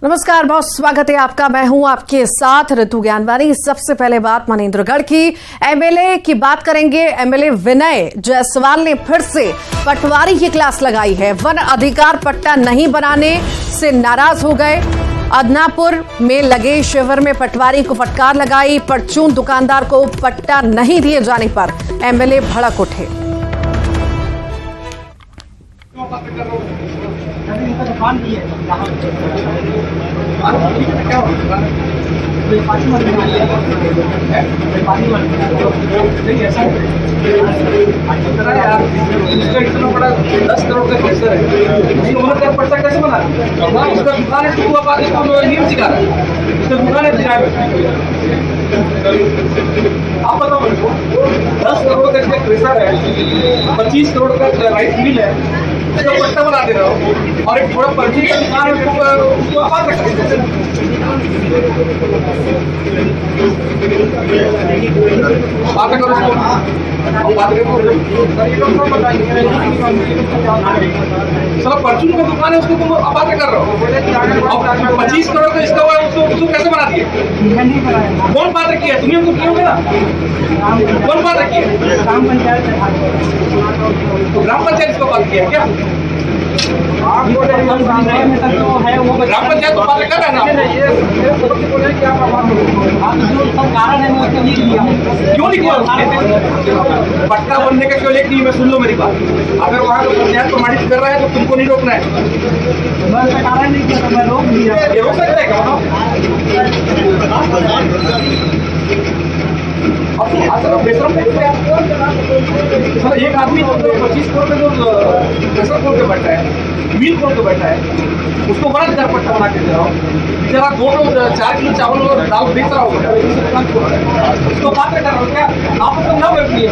नमस्कार, बहुत स्वागत है आपका। मैं हूं आपके साथ ऋतु ज्ञानवानी। सबसे पहले बात मनेंद्रगढ़ की एमएलए की बात करेंगे। एमएलए विनय जायसवाल ने फिर से पटवारी की क्लास लगाई है। वन अधिकार पट्टा नहीं बनाने से नाराज हो गए। अदनापुर में लगे शिविर में पटवारी को फटकार लगाई। परचून दुकानदार को पट्टा नहीं दिए जाने पर एमएलए भड़क उठे। इतना बड़ा 10 करोड़ का पैसा है, उसका पर्चा कैसे बना? उसका दुकान है, तू आप आगे नियम सिखा रहा है। उसका दुकान है, आप बताओ मेरे को, 10 करोड़ का इसका पैसा है, 25 करोड़ का राइस मिल है, उसका पट्टा बना दे रहा हो, और एक थोड़ा पर्ची का दुकान है, उसको आबाद रख बात करो, बात करो। परचून का दुकान है, उसको तुम आबाद कर रहे हो। 25 करोड़ का इसका हुआ, उसको कैसे बना दिए? कौन पात्र किया? तुम्हें तो किया होगा ना? कौन पात्र किया? ग्राम पंचायत इसको बात किया क्या? ग्राम पंचायत तो पात्र कर रहा है ना? क्यों नहीं किया? पट्टा बनने का क्यों लेख नहीं? मैं सुन लो मेरी बात। अगर वहाँ का पंचायत प्रमाणित कर रहा है तो तुमको नहीं रोकना है। कारण नहीं किया तो मैं रोक दिया। ये रोक सकता है क्या? एक आदमी 25 करोड़ का जो पैसा खोल के बैठा है, मील खोल के बैठा है, उसको बड़ा हजार पट्टा बना के दे रहा हूँ। बेचारा 4 किलो चावल और दाल बेच रहा होगा, उसको बात कर रहा हूँ क्या? आप तो ना बैठिए,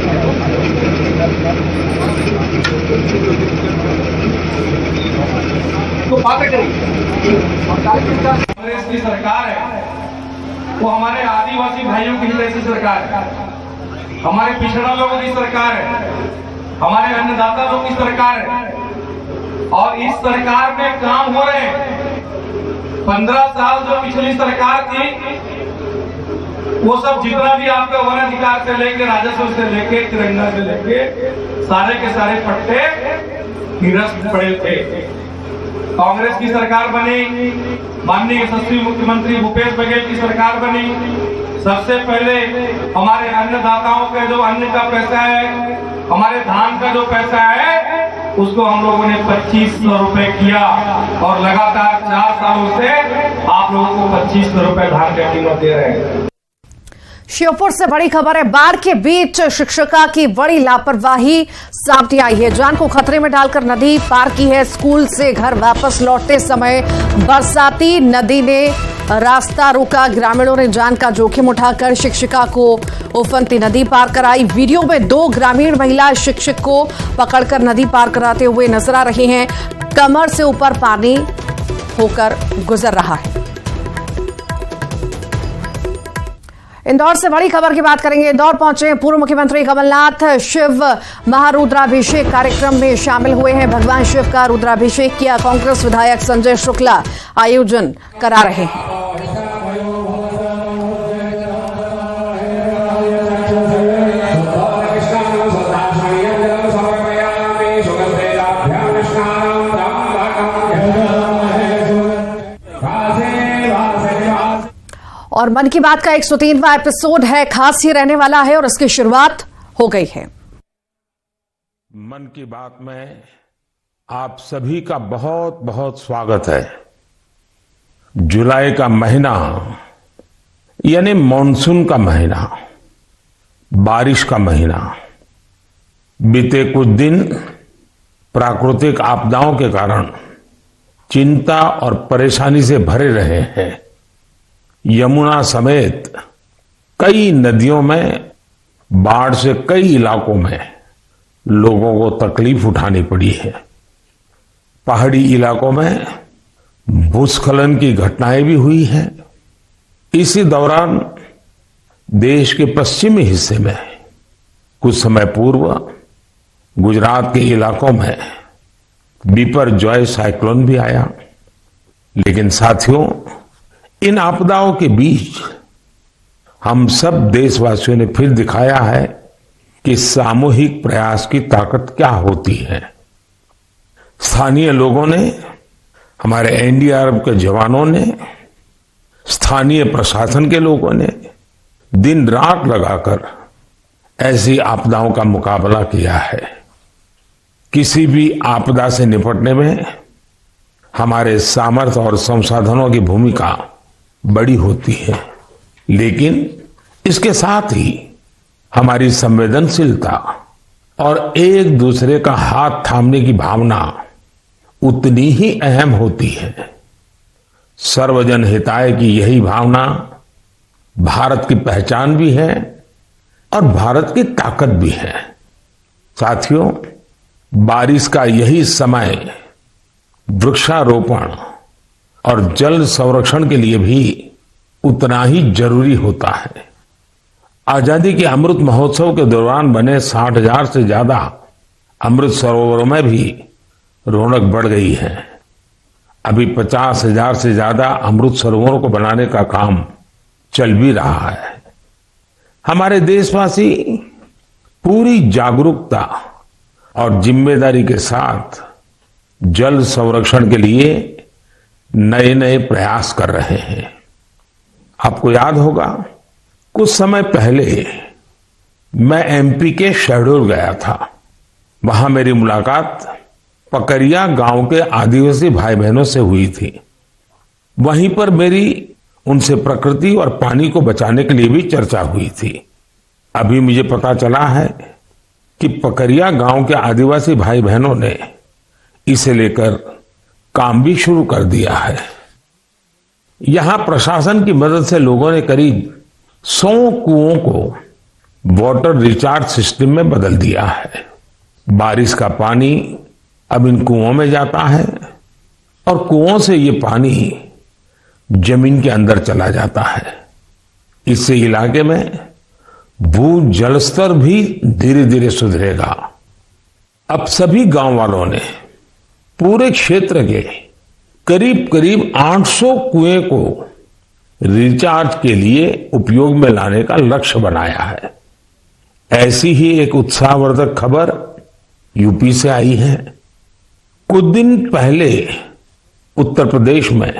तो बात करिए। कांग्रेस की सरकार है, वो हमारे आदिवासी भाइयों की ऐसी सरकार है, हमारे पिछड़ा लोगों की सरकार है, हमारे अन्नदाता लोगों की सरकार है, और इस सरकार में काम हो रहे हैं। 15 साल जो पिछली सरकार थी, वो सब जितना भी आपका वन अधिकार से लेके, राजस्व से लेके, तिरंगा से लेके, सारे के सारे पट्टे निरस्त पड़े थे। कांग्रेस की सरकार बनी, माननीय यशस्वी मुख्यमंत्री भूपेश बघेल की सरकार बनी। सबसे पहले हमारे अन्नदाताओं का जो अन्न का पैसा है, हमारे धान का जो पैसा है, उसको हम लोगों ने 2500 रुपए किया, और लगातार 4 सालों से आप लोगों को 2500 रुपए धान का कीमत दे रहे हैं। श्योपुर से बड़ी खबर है। बाढ़ के बीच शिक्षिका की बड़ी लापरवाही सामने आई है। जान को खतरे में डालकर नदी पार की है। स्कूल से घर वापस लौटते समय बरसाती नदी ने रास्ता रोका। ग्रामीणों ने जान का जोखिम उठाकर शिक्षिका को उफनती नदी पार कराई। वीडियो में 2 ग्रामीण महिला शिक्षक को पकड़कर नदी पार कराते हुए नजर आ रहे हैं। कमर से ऊपर पानी होकर गुजर रहा है। इंदौर से बड़ी खबर की बात करेंगे। इंदौर पहुंचे पूर्व मुख्यमंत्री कमलनाथ। शिव महारुद्राभिषेक कार्यक्रम में शामिल हुए हैं। भगवान शिव का रुद्राभिषेक किया। कांग्रेस विधायक संजय शुक्ला आयोजन करा रहे हैं। और मन की बात का 103वां एपिसोड है। खास ही रहने वाला है और इसकी शुरुआत हो गई है। मन की बात में आप सभी का बहुत बहुत स्वागत है। जुलाई का महीना यानी मॉनसून का महीना, बारिश का महीना। बीते कुछ दिन प्राकृतिक आपदाओं के कारण चिंता और परेशानी से भरे रहे हैं। यमुना समेत कई नदियों में बाढ़ से कई इलाकों में लोगों को तकलीफ उठानी पड़ी है। पहाड़ी इलाकों में भूस्खलन की घटनाएं भी हुई हैं। इसी दौरान देश के पश्चिमी हिस्से में कुछ समय पूर्व गुजरात के इलाकों में बिपरजॉय साइक्लोन भी आया। लेकिन साथियों, इन आपदाओं के बीच हम सब देशवासियों ने फिर दिखाया है कि सामूहिक प्रयास की ताकत क्या होती है। स्थानीय लोगों ने, हमारे एनडीआरएफ के जवानों ने, स्थानीय प्रशासन के लोगों ने दिन रात लगाकर ऐसी आपदाओं का मुकाबला किया है। किसी भी आपदा से निपटने में हमारे सामर्थ्य और संसाधनों की भूमिका बड़ी होती है, लेकिन इसके साथ ही हमारी संवेदनशीलता और एक दूसरे का हाथ थामने की भावना उतनी ही अहम होती है। सर्वजन हिताय की यही भावना भारत की पहचान भी है और भारत की ताकत भी है। साथियों, बारिश का यही समय वृक्षारोपण और जल संरक्षण के लिए भी उतना ही जरूरी होता है। आजादी के अमृत महोत्सव के दौरान बने 60,000 से ज्यादा अमृत सरोवरों में भी रौनक बढ़ गई है। अभी 50,000 से ज्यादा अमृत सरोवरों को बनाने का काम चल भी रहा है। हमारे देशवासी पूरी जागरूकता और जिम्मेदारी के साथ जल संरक्षण के लिए नए नए प्रयास कर रहे हैं। आपको याद होगा, कुछ समय पहले मैं एमपी के शहडोल गया था। वहां मेरी मुलाकात पकरिया गांव के आदिवासी भाई बहनों से हुई थी। वहीं पर मेरी उनसे प्रकृति और पानी को बचाने के लिए भी चर्चा हुई थी। अभी मुझे पता चला है कि पकरिया गांव के आदिवासी भाई बहनों ने इसे लेकर काम भी शुरू कर दिया है। यहां प्रशासन की मदद से लोगों ने करीब 100 कुओं को वाटर रिचार्ज सिस्टम में बदल दिया है। बारिश का पानी अब इन कुओं में जाता है और कुओं से ये पानी जमीन के अंदर चला जाता है। इससे इलाके में भू जलस्तर भी धीरे धीरे सुधरेगा। अब सभी गांव वालों ने पूरे क्षेत्र के करीब करीब 800 कुएं को रिचार्ज के लिए उपयोग में लाने का लक्ष्य बनाया है। ऐसी ही एक उत्साहवर्धक खबर यूपी से आई है। कुछ दिन पहले उत्तर प्रदेश में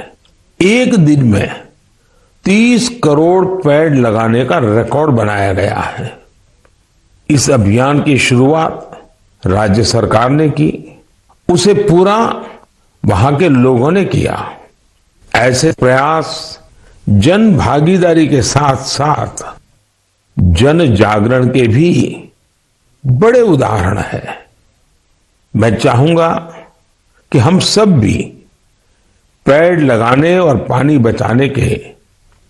एक दिन में 30 करोड़ पेड़ लगाने का रिकॉर्ड बनाया गया है। इस अभियान की शुरुआत राज्य सरकार ने की, उसे पूरा वहां के लोगों ने किया। ऐसे प्रयास जन भागीदारी के साथ साथ जन जागरण के भी बड़े उदाहरण है। मैं चाहूंगा कि हम सब भी पेड़ लगाने और पानी बचाने के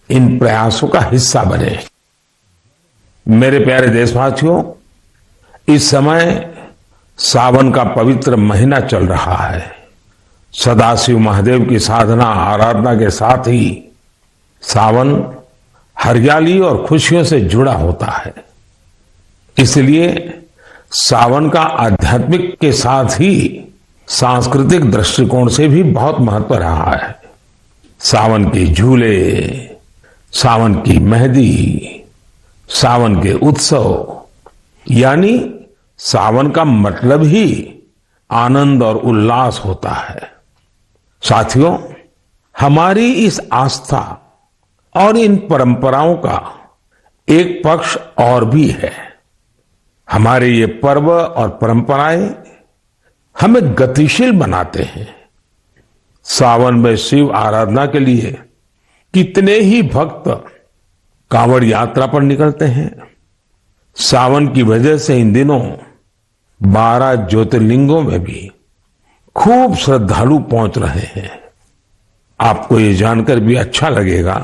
इन प्रयासों का हिस्सा बने। मेरे प्यारे देशवासियों, इस समय सावन का पवित्र महीना चल रहा है। सदाशिव महादेव की साधना आराधना के साथ ही सावन हरियाली और खुशियों से जुड़ा होता है। इसलिए सावन का आध्यात्मिक के साथ ही सांस्कृतिक दृष्टिकोण से भी बहुत महत्व रहा है। सावन के झूले, सावन की मेहंदी, सावन के उत्सव, यानी सावन का मतलब ही आनंद और उल्लास होता है। साथियों, हमारी इस आस्था और इन परंपराओं का एक पक्ष और भी है। हमारे ये पर्व और परंपराएं हमें गतिशील बनाते हैं। सावन में शिव आराधना के लिए कितने ही भक्त कांवड़ यात्रा पर निकलते हैं। सावन की वजह से इन दिनों 12 ज्योतिर्लिंगों में भी खूब श्रद्धालु पहुंच रहे हैं। आपको ये जानकर भी अच्छा लगेगा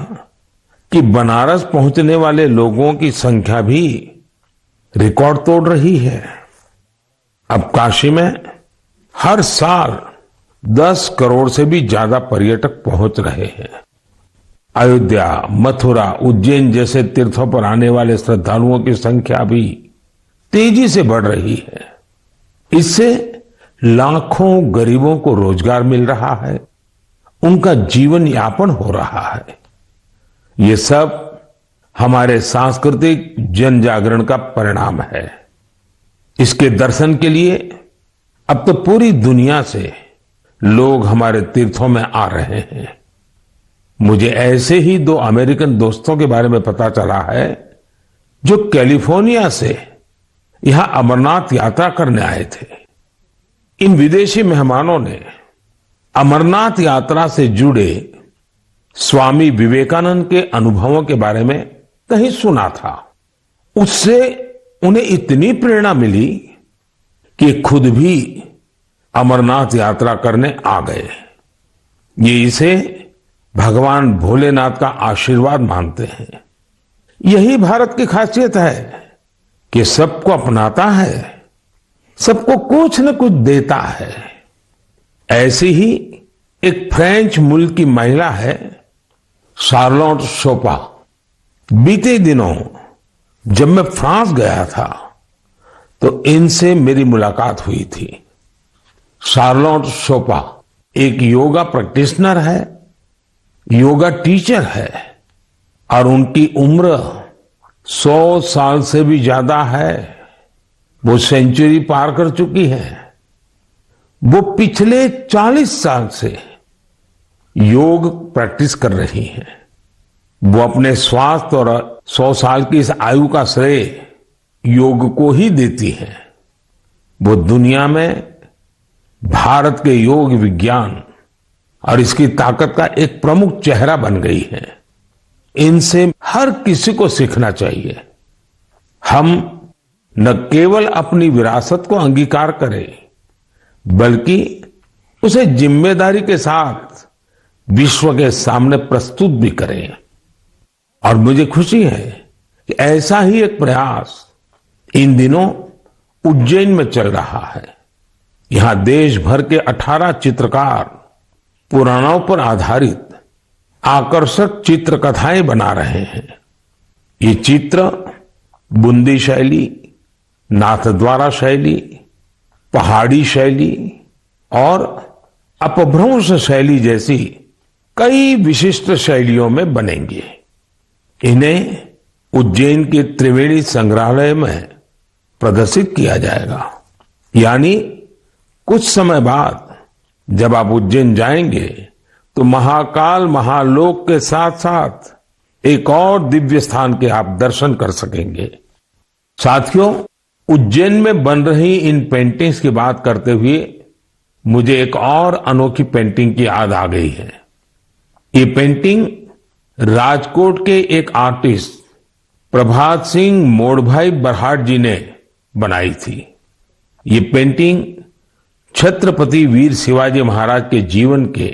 कि बनारस पहुंचने वाले लोगों की संख्या भी रिकॉर्ड तोड़ रही है। अब काशी में हर साल 10 करोड़ से भी ज्यादा पर्यटक पहुंच रहे हैं। अयोध्या, मथुरा, उज्जैन जैसे तीर्थों पर आने वाले श्रद्धालुओं की संख्या भी तेजी से बढ़ रही है। इससे लाखों गरीबों को रोजगार मिल रहा है उनका जीवन यापन हो रहा है। ये सब हमारे सांस्कृतिक जन जागरण का परिणाम है। इसके दर्शन के लिए अब तो पूरी दुनिया से लोग हमारे तीर्थों में आ रहे हैं। मुझे ऐसे ही 2 अमेरिकन दोस्तों के बारे में पता चला है जो कैलिफोर्निया से यहां अमरनाथ यात्रा करने आए थे। इन विदेशी मेहमानों ने अमरनाथ यात्रा से जुड़े स्वामी विवेकानंद के अनुभवों के बारे में कहीं सुना था। उससे उन्हें इतनी प्रेरणा मिली कि खुद भी अमरनाथ यात्रा करने आ गए। ये इसे भगवान भोलेनाथ का आशीर्वाद मानते हैं। यही भारत की खासियत है कि सबको अपनाता है, सबको कुछ न कुछ देता है। ऐसी ही एक फ्रेंच मुल्क की महिला है शार्लोट शोपा। बीते दिनों जब मैं फ्रांस गया था तो इनसे मेरी मुलाकात हुई थी। शार्लोट शोपा एक योगा प्रैक्टिशनर है, योगा टीचर है और उनकी उम्र 100 साल से भी ज्यादा है। वो सेंचुरी पार कर चुकी है। वो पिछले 40 साल से योग प्रैक्टिस कर रही हैं। वो अपने स्वास्थ्य और 100 साल की इस आयु का श्रेय योग को ही देती हैं। वो दुनिया में भारत के योग विज्ञान और इसकी ताकत का एक प्रमुख चेहरा बन गई है। इनसे हर किसी को सीखना चाहिए। हम न केवल अपनी विरासत को अंगीकार करें बल्कि उसे जिम्मेदारी के साथ विश्व के सामने प्रस्तुत भी करें। और मुझे खुशी है कि ऐसा ही एक प्रयास इन दिनों उज्जैन में चल रहा है। यहां देश भर के 18 चित्रकार पुराणों पर आधारित आकर्षक चित्रकथाएं बना रहे हैं। ये चित्र बूंदी शैली, नाथद्वारा शैली, पहाड़ी शैली और अपभ्रंश शैली जैसी कई विशिष्ट शैलियों में बनेंगे। इन्हें उज्जैन के त्रिवेणी संग्रहालय में प्रदर्शित किया जाएगा। यानी कुछ समय बाद जब आप उज्जैन जाएंगे तो महाकाल महालोक के साथ साथ एक और दिव्य स्थान के आप दर्शन कर सकेंगे। साथियों, उज्जैन में बन रही इन पेंटिंग्स की बात करते हुए मुझे एक और अनोखी पेंटिंग की याद आ गई है। ये पेंटिंग राजकोट के एक आर्टिस्ट प्रभात सिंह मोड़भाई बरहाट जी ने बनाई थी। ये पेंटिंग छत्रपति वीर शिवाजी महाराज के जीवन के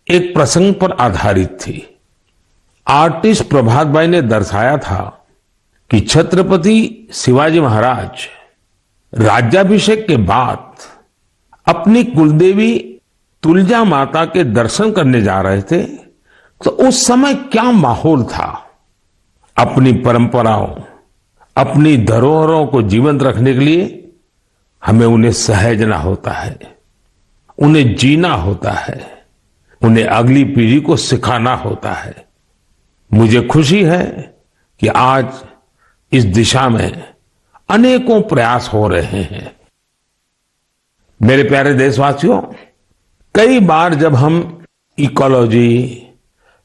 एक प्रसंग पर आधारित थी। आर्टिस्ट प्रभात भाई ने दर्शाया था कि छत्रपति शिवाजी महाराज राज्याभिषेक के बाद अपनी कुलदेवी तुलजा माता के दर्शन करने जा रहे थे तो उस समय क्या माहौल था। अपनी परंपराओं, अपनी धरोहरों को जीवंत रखने के लिए हमें उन्हें सहेजना होता है, उन्हें जीना होता है, उन्हें अगली पीढ़ी को सिखाना होता है। मुझे खुशी है कि आज इस दिशा में अनेकों प्रयास हो रहे हैं। मेरे प्यारे देशवासियों, कई बार जब हम इकोलॉजी,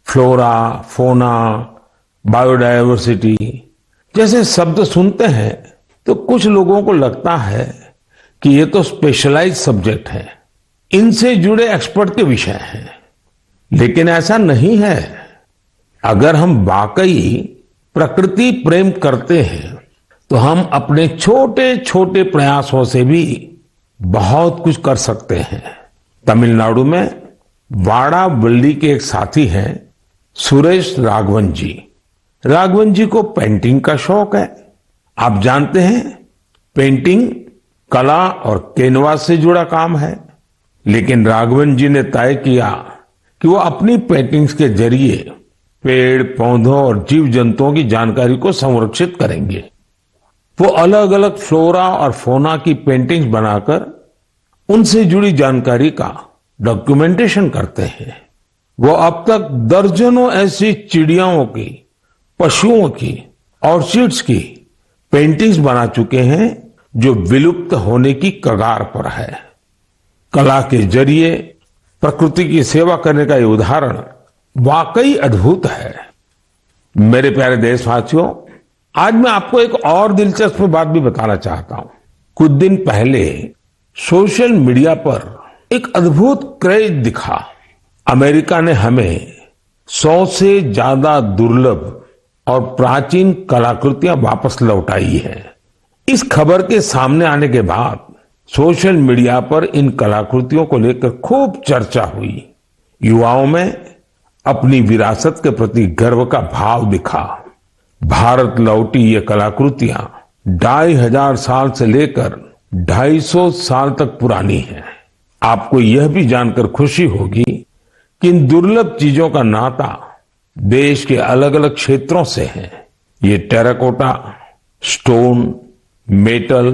फ्लोरा, फोना, बायोडायवर्सिटी जैसे शब्द सुनते हैं तो कुछ लोगों को लगता है कि ये तो स्पेशलाइज्ड सब्जेक्ट है, इनसे जुड़े एक्सपर्ट के विषय हैं। लेकिन ऐसा नहीं है। अगर हम वाकई प्रकृति प्रेम करते हैं तो हम अपने छोटे छोटे प्रयासों से भी बहुत कुछ कर सकते हैं। तमिलनाडु में वाड़ावल्ली के एक साथी हैं सुरेश राघवन जी। राघवन जी को पेंटिंग का शौक है। आप जानते हैं, पेंटिंग कला और कैनवास से जुड़ा काम है। लेकिन राघवन जी ने तय किया कि वो अपनी पेंटिंग्स के जरिए पेड़ पौधों और जीव जंतुओं की जानकारी को संरक्षित करेंगे। वो अलग अलग फ्लोरा और फोना की पेंटिंग्स बनाकर उनसे जुड़ी जानकारी का डॉक्यूमेंटेशन करते हैं। वो अब तक दर्जनों ऐसी चिड़ियाओं की, पशुओं की, ऑर्चिड्स की पेंटिंग्स बना चुके हैं जो विलुप्त होने की कगार पर है। कला के जरिए प्रकृति की सेवा करने का ये उदाहरण वाकई अद्भुत है। मेरे प्यारे देशवासियों, आज मैं आपको एक और दिलचस्प बात भी बताना चाहता हूं। कुछ दिन पहले सोशल मीडिया पर एक अद्भुत क्रेज दिखा। अमेरिका ने हमें 100 से ज्यादा दुर्लभ और प्राचीन कलाकृतियां वापस लौटाई हैं। इस खबर के सामने आने के बाद सोशल मीडिया पर इन कलाकृतियों को लेकर खूब चर्चा हुई। युवाओं में अपनी विरासत के प्रति गर्व का भाव दिखा। भारत लौटी ये कलाकृतियां 2500 साल से लेकर 250 साल तक पुरानी हैं। आपको यह भी जानकर खुशी होगी कि इन दुर्लभ चीजों का नाता देश के अलग अलग क्षेत्रों से है। ये टेराकोटा, स्टोन, मेटल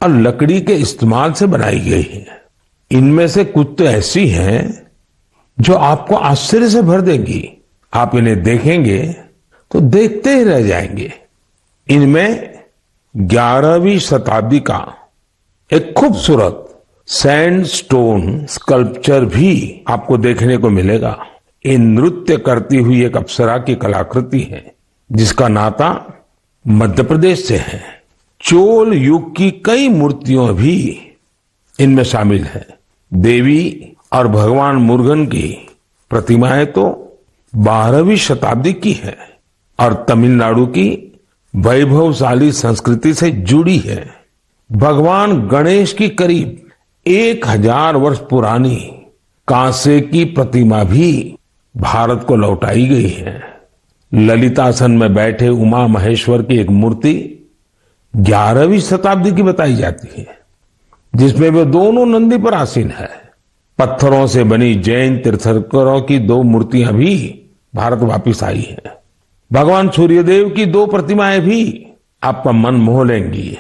और लकड़ी के इस्तेमाल से बनाई गई है। इनमें से कुछ तो ऐसी हैं जो आपको आश्चर्य से भर देगी। आप इन्हें देखेंगे तो देखते ही रह जाएंगे। इनमें 11वीं शताब्दी का एक खूबसूरत सैंडस्टोन स्कल्पचर भी आपको देखने को मिलेगा। ये नृत्य करती हुई एक अप्सरा की कलाकृति है जिसका नाता मध्य प्रदेश से है। चोल युग की कई मूर्तियां भी इनमें शामिल है। देवी और भगवान मुरुगन की प्रतिमाएं तो 12वीं शताब्दी की है और तमिलनाडु की वैभवशाली संस्कृति से जुड़ी है। भगवान गणेश की करीब 1000 वर्ष पुरानी कांसे की प्रतिमा भी भारत को लौटाई गई है। ललितासन में बैठे उमा महेश्वर की एक मूर्ति 11वीं शताब्दी की बताई जाती है जिसमें वे दोनों नंदी पर आसीन है। पत्थरों से बनी जैन तीर्थंकरों की 2 मूर्तियां भी भारत वापिस आई हैं। भगवान सूर्यदेव की 2 प्रतिमाएं भी आपका मन मोह लेंगी।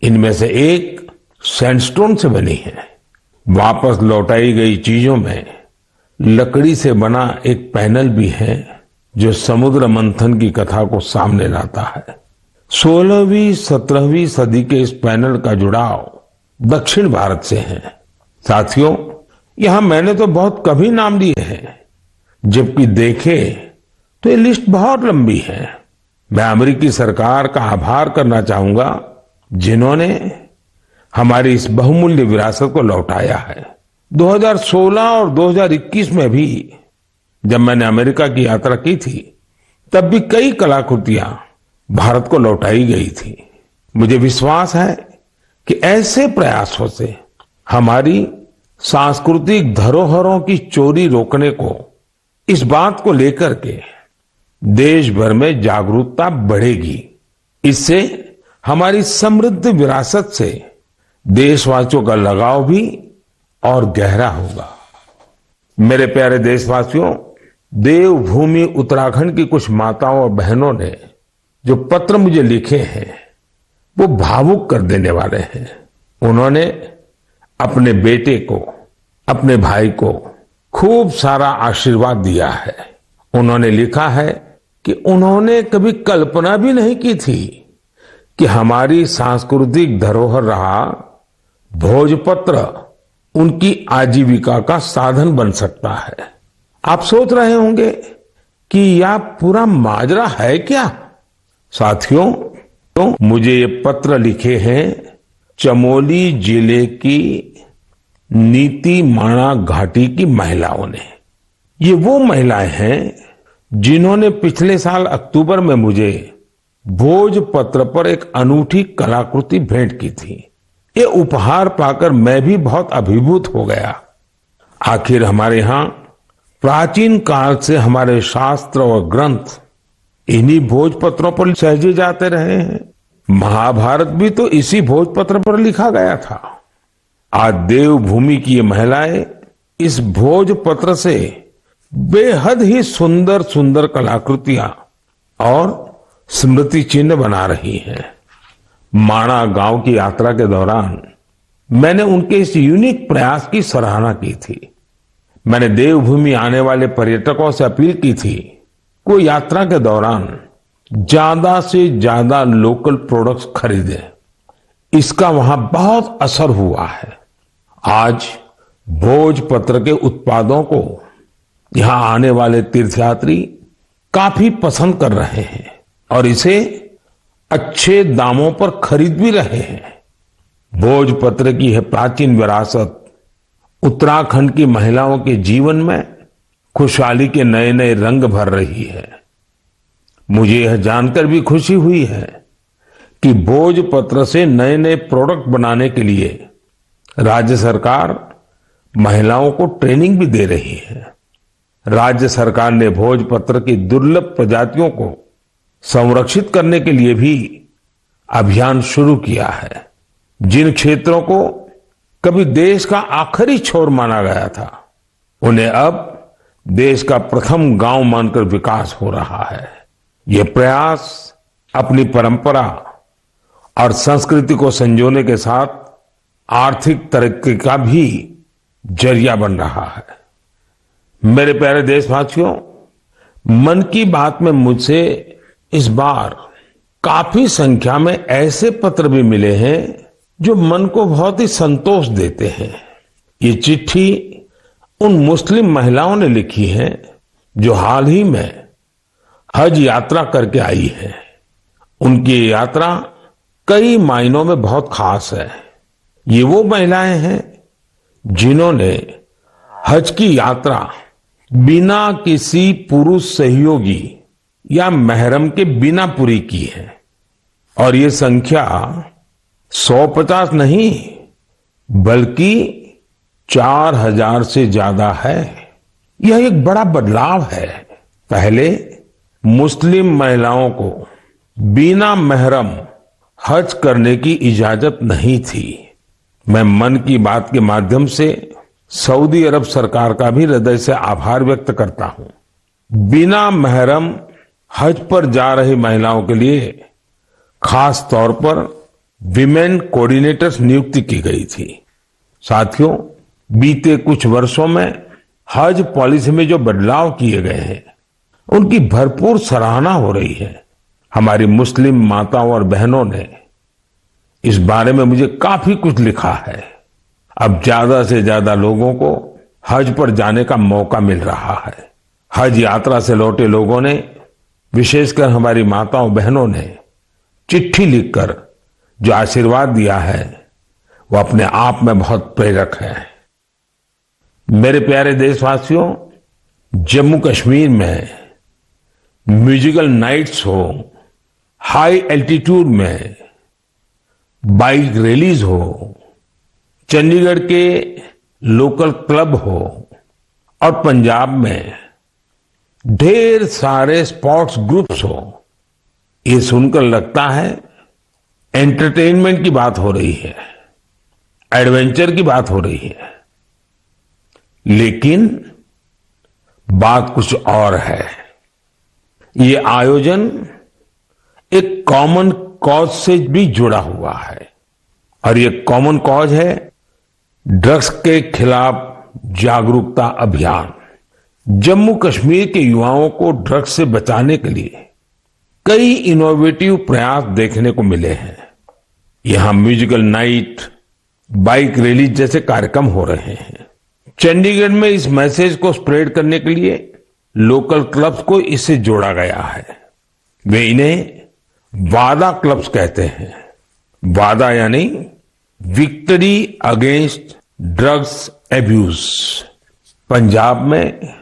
इनमें से एक सैंडस्टोन से बनी है। वापस लौटाई गई चीजों में लकड़ी से बना एक पैनल भी है जो समुद्र मंथन की कथा को सामने लाता है। 16वीं 17वीं सदी के इस पैनल का जुड़ाव दक्षिण भारत से है। साथियों, यहां मैंने तो बहुत कभी नाम लिए हैं, जबकि देखे तो ये लिस्ट बहुत लंबी है। मैं अमेरिकी सरकार का आभार करना चाहूंगा जिन्होंने हमारी इस बहुमूल्य विरासत को लौटाया है। 2016 और 2021 में भी जब मैंने अमेरिका की यात्रा की थी तब भी कई कलाकृतियां भारत को लौटाई गई थी। मुझे विश्वास है कि ऐसे प्रयासों से हमारी सांस्कृतिक धरोहरों की चोरी रोकने को, इस बात को लेकर के देश भर में जागरूकता बढ़ेगी। इससे हमारी समृद्ध विरासत से देशवासियों का लगाव भी और गहरा होगा। मेरे प्यारे देशवासियों, देवभूमि उत्तराखंड की कुछ माताओं और बहनों ने जो पत्र मुझे लिखे हैं वो भावुक कर देने वाले हैं। उन्होंने अपने बेटे को, अपने भाई को खूब सारा आशीर्वाद दिया है। उन्होंने लिखा है कि उन्होंने कभी कल्पना भी नहीं की थी कि हमारी सांस्कृतिक धरोहर रहा भोजपत्र उनकी आजीविका का साधन बन सकता है। आप सोच रहे होंगे कि यह पूरा माजरा है क्या? साथियों, तो मुझे ये पत्र लिखे हैं चमोली जिले की नीति माणा घाटी की महिलाओं ने। ये वो महिलाएं हैं जिन्होंने पिछले साल अक्टूबर में मुझे भोजपत्र पर एक अनूठी कलाकृति भेंट की थी। ये उपहार पाकर मैं भी बहुत अभिभूत हो गया। आखिर हमारे यहां प्राचीन काल से हमारे शास्त्र और ग्रंथ इन्हीं भोजपत्रों पर सहेजे जाते रहे हैं। महाभारत भी तो इसी भोजपत्र पर लिखा गया था। आज देवभूमि की ये महिलाएं इस भोजपत्र से बेहद ही सुंदर सुंदर कलाकृतियां और स्मृति चिन्ह बना रही हैं। माणा गांव की यात्रा के दौरान मैंने उनके इस यूनिक प्रयास की सराहना की थी। मैंने देवभूमि आने वाले पर्यटकों से अपील की थी वो यात्रा के दौरान ज्यादा से ज्यादा लोकल प्रोडक्ट्स खरीदें। इसका वहां बहुत असर हुआ है। आज भोजपत्र के उत्पादों को यहां आने वाले तीर्थयात्री काफी पसंद कर रहे हैं और इसे अच्छे दामों पर खरीद भी रहे हैं। भोजपत्र की यह प्राचीन विरासत उत्तराखंड की महिलाओं के जीवन में खुशहाली के नए नए रंग भर रही है। मुझे यह जानकर भी खुशी हुई है कि भोजपत्र से नए नए प्रोडक्ट बनाने के लिए राज्य सरकार महिलाओं को ट्रेनिंग भी दे रही है। राज्य सरकार ने भोजपत्र की दुर्लभ प्रजातियों को संरक्षित करने के लिए भी अभियान शुरू किया है। जिन क्षेत्रों को कभी देश का आखिरी छोर माना गया था, उन्हें अब देश का प्रथम गांव मानकर विकास हो रहा है। ये प्रयास अपनी परंपरा और संस्कृति को संजोने के साथ आर्थिक तरक्की का भी जरिया बन रहा है। मेरे प्यारे देशवासियों, मन की बात में मुझसे इस बार काफी संख्या में ऐसे पत्र भी मिले हैं जो मन को बहुत ही संतोष देते हैं। ये चिट्ठी उन मुस्लिम महिलाओं ने लिखी है जो हाल ही में हज यात्रा करके आई है। उनकी ये यात्रा कई मायनों में बहुत खास है। ये वो महिलाएं हैं जिन्होंने हज की यात्रा बिना किसी पुरुष सहयोगी या महरम के बिना पूरी की है और ये संख्या 150 नहीं बल्कि 4000 से ज्यादा है। यह एक बड़ा बदलाव है। पहले मुस्लिम महिलाओं को बिना महरम हज करने की इजाजत नहीं थी। मैं मन की बात के माध्यम से सऊदी अरब सरकार का भी हृदय से आभार व्यक्त करता हूं। बिना महरम हज पर जा रही महिलाओं के लिए खास तौर पर विमेन कोऑर्डिनेटर्स नियुक्ति की गई थी। साथियों, बीते कुछ वर्षों में हज पॉलिसी में जो बदलाव किए गए हैं उनकी भरपूर सराहना हो रही है। हमारी मुस्लिम माताओं और बहनों ने इस बारे में मुझे काफी कुछ लिखा है। अब ज्यादा से ज्यादा लोगों को हज पर जाने का मौका मिल रहा है। हज यात्रा से लौटे लोगों ने, विशेषकर हमारी माताओं बहनों ने चिट्ठी लिखकर जो आशीर्वाद दिया है वो अपने आप में बहुत प्रेरक है। मेरे प्यारे देशवासियों, जम्मू कश्मीर में म्यूजिकल नाइट्स हो, हाई एल्टीट्यूड में बाइक रैलीज हो, चंडीगढ़ के लोकल क्लब हो और पंजाब में ढेर सारे स्पोर्ट्स ग्रुप्स हो, ये सुनकर लगता है एंटरटेनमेंट की बात हो रही है, एडवेंचर की बात हो रही है। लेकिन बात कुछ और है। ये आयोजन एक कॉमन कॉज से भी जुड़ा हुआ है और ये कॉमन कॉज है ड्रग्स के खिलाफ जागरूकता अभियान। जम्मू कश्मीर के युवाओं को ड्रग्स से बचाने के लिए कई इनोवेटिव प्रयास देखने को मिले हैं। यहां म्यूजिकल नाइट, बाइक रैली जैसे कार्यक्रम हो रहे हैं। चंडीगढ़ में इस मैसेज को स्प्रेड करने के लिए लोकल क्लब्स को इससे जोड़ा गया है। वे इन्हें वादा क्लब्स कहते हैं। वादा यानी victory against drugs abuse. Punjab में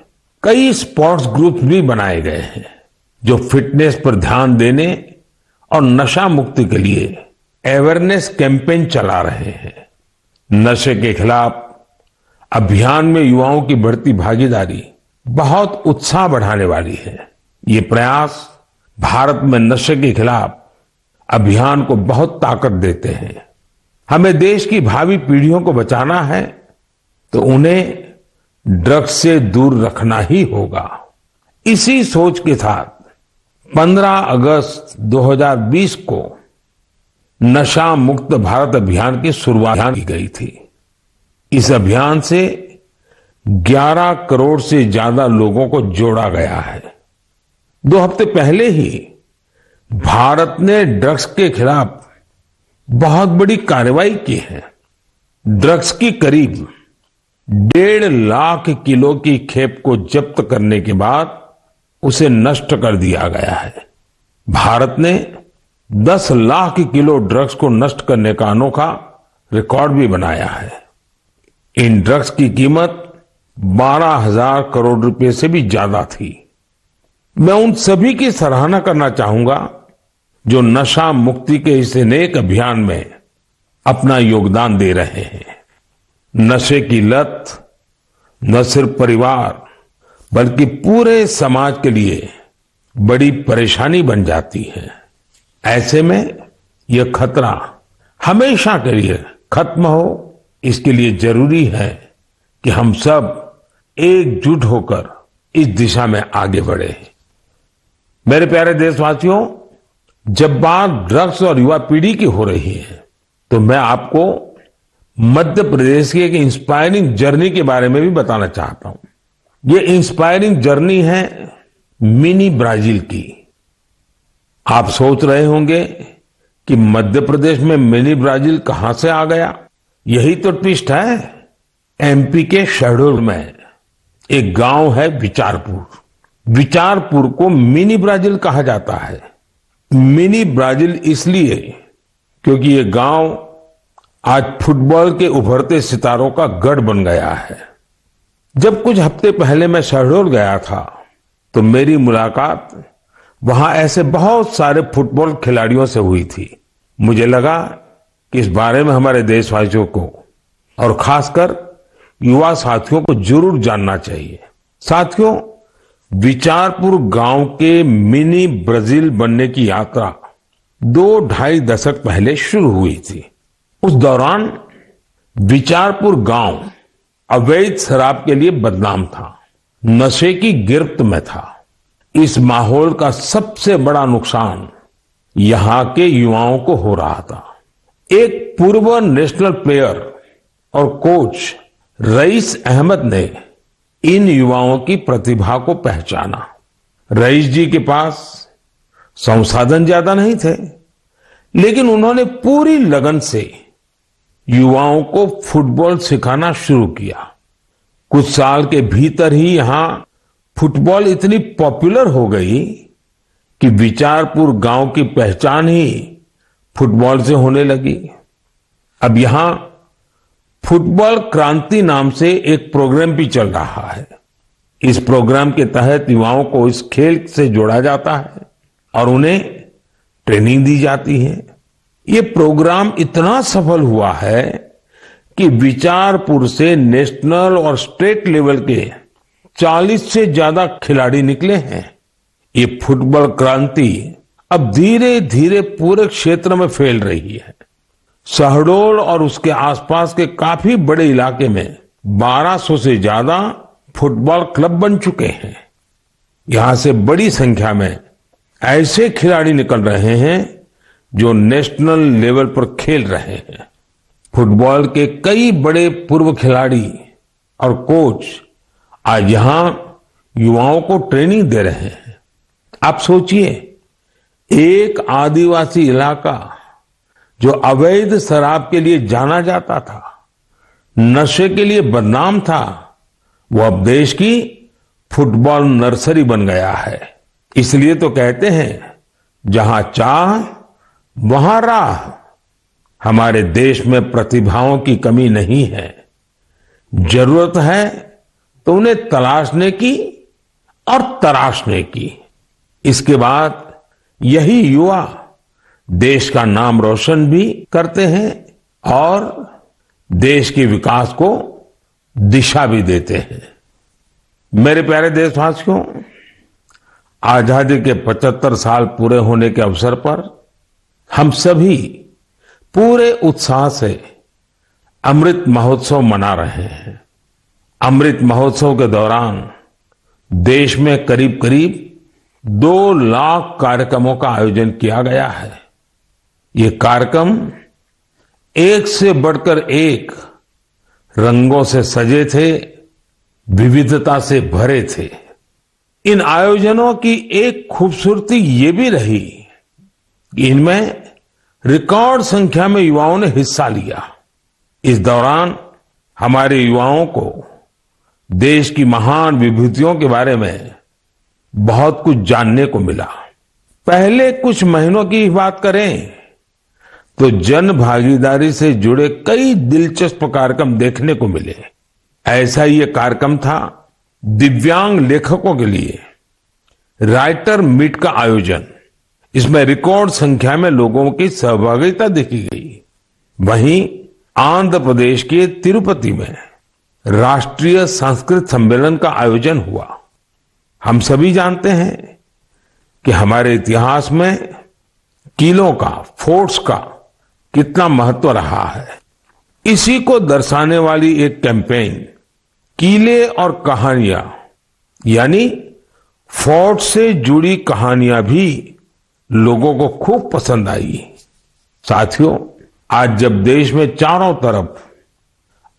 कई स्पोर्ट्स ग्रुप्स भी बनाए गए हैं जो फिटनेस पर ध्यान देने और नशा मुक्ति के लिए अवेयरनेस कैंपेन चला रहे हैं। नशे के खिलाफ अभियान में युवाओं की बढ़ती भागीदारी बहुत उत्साह बढ़ाने वाली है। ये प्रयास भारत में नशे के खिलाफ अभियान को बहुत ताकत देते हैं। हमें देश की भावी पीढ़ियों को बचाना है तो उन्हें ड्रग्स से दूर रखना ही होगा। इसी सोच के साथ 15 अगस्त 2020 को नशा मुक्त भारत अभियान की शुरुआत की गई थी। इस अभियान से 11 करोड़ से ज्यादा लोगों को जोड़ा गया है। 2 हफ्ते पहले ही भारत ने ड्रग्स के खिलाफ बहुत बड़ी कार्रवाई की है। ड्रग्स की करीब 1.5 लाख किलो की खेप को जब्त करने के बाद उसे नष्ट कर दिया गया है। भारत ने 10 लाख किलो ड्रग्स को नष्ट करने का अनोखा रिकॉर्ड भी बनाया है। इन ड्रग्स की कीमत 12,000 करोड़ रुपए से भी ज्यादा थी। मैं उन सभी की सराहना करना चाहूंगा जो नशा मुक्ति के इस नेक अभियान में अपना योगदान दे रहे हैं। नशे की लत न सिर्फ परिवार बल्कि पूरे समाज के लिए बड़ी परेशानी बन जाती है। ऐसे में यह खतरा हमेशा के लिए खत्म हो, इसके लिए जरूरी है कि हम सब एकजुट होकर इस दिशा में आगे बढ़े। मेरे प्यारे देशवासियों, जब बात ड्रग्स और युवा पीढ़ी की हो रही है तो मैं आपको मध्य प्रदेश की एक इंस्पायरिंग जर्नी के बारे में भी बताना चाहता हूं। ये इंस्पायरिंग जर्नी है मिनी ब्राजील की। आप सोच रहे होंगे कि मध्य प्रदेश में मिनी ब्राजील कहां से आ गया। यही तो ट्विस्ट है। एमपी के शहडोल में एक गांव है विचारपुर। विचारपुर को मिनी ब्राजील कहा जाता है। मिनी ब्राजील इसलिए क्योंकि ये गांव आज फुटबॉल के उभरते सितारों का गढ़ बन गया है। जब कुछ हफ्ते पहले मैं शहडोल गया था तो मेरी मुलाकात वहां ऐसे बहुत सारे फुटबॉल खिलाड़ियों से हुई थी। मुझे लगा कि इस बारे में हमारे देशवासियों को और खासकर युवा साथियों को जरूर जानना चाहिए। साथियों, विचारपुर गांव के मिनी ब्राजील बनने की यात्रा 2-2.5 दशक पहले शुरू हुई थी। उस दौरान विचारपुर गांव अवैध शराब के लिए बदनाम था, नशे की गिरफ्त में था। इस माहौल का सबसे बड़ा नुकसान यहां के युवाओं को हो रहा था। एक पूर्व नेशनल प्लेयर और कोच रईस अहमद ने इन युवाओं की प्रतिभा को पहचाना। रईस जी के पास संसाधन ज्यादा नहीं थे, लेकिन उन्होंने पूरी लगन से युवाओं को फुटबॉल सिखाना शुरू किया। कुछ साल के भीतर ही यहां फुटबॉल इतनी पॉपुलर हो गई कि विचारपुर गांव की पहचान ही फुटबॉल से होने लगी। अब यहां फुटबॉल क्रांति नाम से एक प्रोग्राम भी चल रहा है। इस प्रोग्राम के तहत युवाओं को इस खेल से जोड़ा जाता है और उन्हें ट्रेनिंग दी जाती है। ये प्रोग्राम इतना सफल हुआ है कि विचारपुर से नेशनल और स्टेट लेवल के 40 से ज्यादा खिलाड़ी निकले हैं। ये फुटबॉल क्रांति अब धीरे धीरे पूरे क्षेत्र में फैल रही है। शहडोल और उसके आसपास के काफी बड़े इलाके में 1200 से ज्यादा फुटबॉल क्लब बन चुके हैं। यहां से बड़ी संख्या में ऐसे खिलाड़ी निकल रहे हैं जो नेशनल लेवल पर खेल रहे हैं। फुटबॉल के कई बड़े पूर्व खिलाड़ी और कोच आज यहां युवाओं को ट्रेनिंग दे रहे हैं। आप सोचिए, एक आदिवासी इलाका जो अवैध शराब के लिए जाना जाता था, नशे के लिए बदनाम था, वो अब देश की फुटबॉल नर्सरी बन गया है। इसलिए तो कहते हैं, जहां चाह वहां राह। हमारे देश में प्रतिभाओं की कमी नहीं है। जरूरत है तो उन्हें तलाशने की और तराशने की। इसके बाद यही युवा देश का नाम रोशन भी करते हैं और देश के विकास को दिशा भी देते हैं। मेरे प्यारे देशवासियों, आजादी के 75 साल पूरे होने के अवसर पर हम सभी पूरे उत्साह से अमृत महोत्सव मना रहे हैं। अमृत महोत्सव के दौरान देश में करीब करीब 2 लाख कार्यक्रमों का आयोजन किया गया है। ये कार्यक्रम एक से बढ़कर एक रंगों से सजे थे, विविधता से भरे थे। इन आयोजनों की एक खूबसूरती ये भी रही कि इनमें रिकॉर्ड संख्या में युवाओं ने हिस्सा लिया। इस दौरान हमारे युवाओं को देश की महान विभूतियों के बारे में बहुत कुछ जानने को मिला। पहले कुछ महीनों की बात करें तो जन भागीदारी से जुड़े कई दिलचस्प कार्यक्रम देखने को मिले। ऐसा ही एक कार्यक्रम था दिव्यांग लेखकों के लिए राइटर मीट का आयोजन। इसमें रिकॉर्ड संख्या में लोगों की सहभागिता देखी गई। वहीं आंध्र प्रदेश के तिरुपति में राष्ट्रीय संस्कृत सम्मेलन का आयोजन हुआ। हम सभी जानते हैं कि हमारे इतिहास में किलों का, फोर्ट्स का कितना महत्व रहा है। इसी को दर्शाने वाली एक कैंपेन किले और कहानियां यानी फोर्ट से जुड़ी कहानियां भी लोगों को खूब पसंद आई। साथियों, आज जब देश में चारों तरफ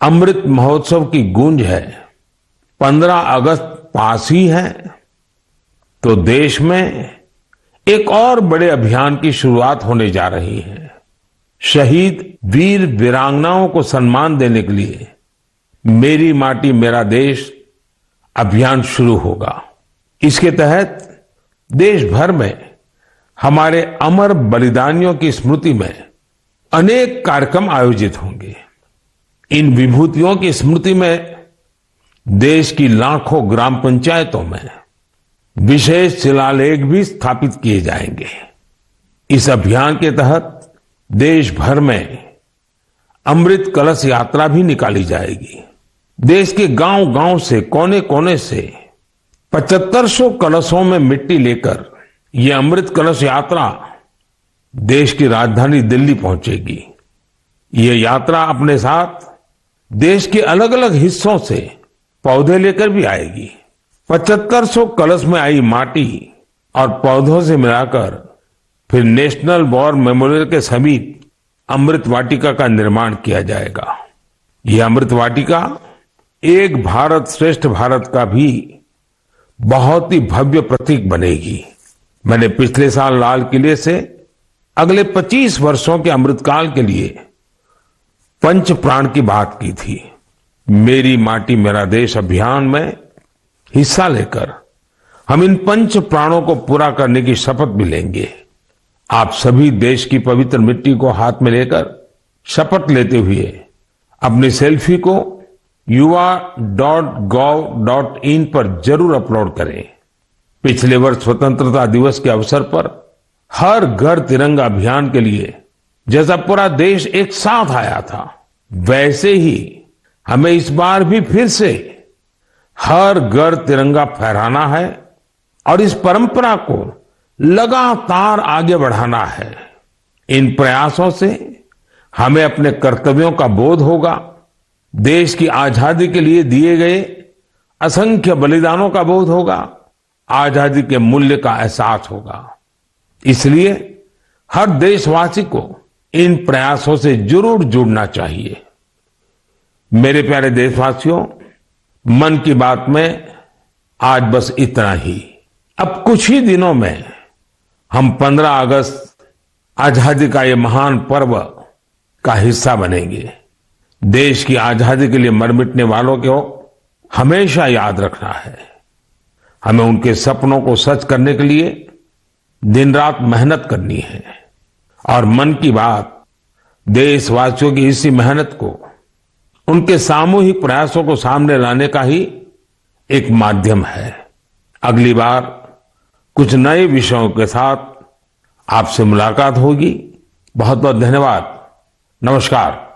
अमृत महोत्सव की गूंज है, 15 अगस्त पास ही है, तो देश में एक और बड़े अभियान की शुरुआत होने जा रही है। शहीद वीर वीरांगनाओं को सम्मान देने के लिए मेरी माटी मेरा देश अभियान शुरू होगा। इसके तहत देश भर में हमारे अमर बलिदानियों की स्मृति में अनेक कार्यक्रम आयोजित होंगे। इन विभूतियों की स्मृति में देश की लाखों ग्राम पंचायतों में विशेष शिलालेख भी स्थापित किए जाएंगे। इस अभियान के तहत देश भर में अमृत कलश यात्रा भी निकाली जाएगी। देश के गांव-गांव से, कोने-कोने से 7500 कलशों में मिट्टी लेकर ये अमृत कलश यात्रा देश की राजधानी दिल्ली पहुंचेगी। ये यात्रा अपने साथ देश के अलग अलग हिस्सों से पौधे लेकर भी आएगी। 7500 कलश में आई माटी और पौधों से मिलाकर फिर नेशनल वॉर मेमोरियल के समीप अमृत वाटिका का निर्माण किया जाएगा। यह अमृत वाटिका एक भारत श्रेष्ठ भारत का भी बहुत ही भव्य प्रतीक बनेगी। मैंने पिछले साल लाल किले से अगले 25 वर्षों के अमृतकाल के लिए पंच प्राण की बात की थी। मेरी माटी मेरा देश अभियान में हिस्सा लेकर हम इन पंच प्राणों को पूरा करने की शपथ भी लेंगे। आप सभी देश की पवित्र मिट्टी को हाथ में लेकर शपथ लेते हुए अपनी सेल्फी को yuva.gov.in पर जरूर अपलोड करें। पिछले वर्ष स्वतंत्रता दिवस के अवसर पर हर घर तिरंगा अभियान के लिए जैसा पूरा देश एक साथ आया था, वैसे ही हमें इस बार भी फिर से हर घर तिरंगा फहराना है और इस परंपरा को लगातार आगे बढ़ाना है। इन प्रयासों से हमें अपने कर्तव्यों का बोध होगा, देश की आजादी के लिए दिए गए असंख्य बलिदानों का बोध होगा, आजादी के मूल्य का एहसास होगा। इसलिए हर देशवासी को इन प्रयासों से जरूर जुड़ना चाहिए। मेरे प्यारे देशवासियों, मन की बात में आज बस इतना ही। अब कुछ ही दिनों में हम 15 अगस्त आजादी का ये महान पर्व का हिस्सा बनेंगे। देश की आजादी के लिए मर मिटने वालों को हमेशा याद रखना है। हमें उनके सपनों को सच करने के लिए दिन रात मेहनत करनी है और मन की बात देशवासियों की इसी मेहनत को, उनके सामूहिक प्रयासों को सामने लाने का ही एक माध्यम है। अगली बार कुछ नए विषयों के साथ आपसे मुलाकात होगी। बहुत बहुत धन्यवाद। नमस्कार।